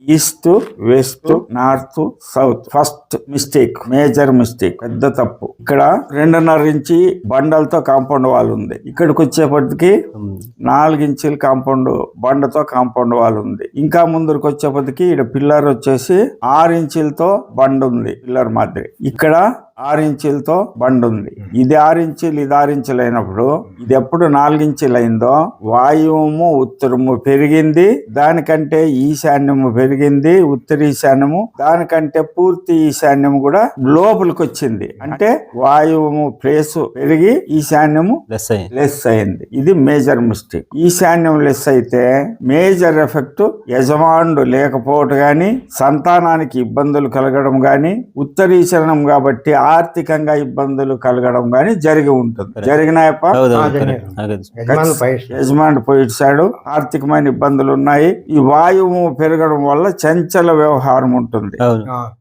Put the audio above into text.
East, west, north, south. First mistake, major mistake, పెద్ద తప్పు. ఇక్కడ 2.5 ఇంచి బండలతో కాంపౌండ్ వాల్ ఉంది. ఇక్కడికి వచ్చేపటికి 4 ఇంచుల కాంపౌండ్ బండతో కాంపౌండ్ వాల్ ఉంది. ఇంకా ముందరికి వచ్చేపటికి ఇక్కడ పిల్లర్ వచ్చేసి 6 ఇంచులతో బండ ఉంది. పిల్లర్ మాదిరి ఇక్కడ 6 ఇంచులతో బండ్ ఉంది. ఇది 6 ఇంచులు, ఇది 6 ఇంచులు అయినప్పుడు ఇది ఎప్పుడు 4 ఇంచులు అయిందో వాయువ్యము ఉత్తరము పెరిగింది, దానికంటే ఈశాన్యము పెరిగింది, ఉత్తర ఈశాన్యము దానికంటే పూర్తి ఈశాన్యము కూడా లోపలికి వచ్చింది. అంటే వాయువ్యము ప్లేస్ పెరిగి ఈశాన్యము లెస్ అయింది. ఇది మేజర్ మిస్టేక్. ఈశాన్యం లెస్ అయితే మేజర్ ఎఫెక్ట్ యజమానుడు లేకపోవటం గాని, సంతానానికి ఇబ్బందులు కలగడం గాని, ఉత్తర ఈశాన్యం కాబట్టి ఆర్థికంగా ఇబ్బందులు కలగడం గాని జరిగి ఉంటుంది. జరిగినాయప్ప, యజమానుడు పోయిడ్చాడు, ఆర్థికమైన ఇబ్బందులు ఉన్నాయి. ఈ వాయువు పెరగడం వల్ల చంచల వ్యవహారం ఉంటుంది.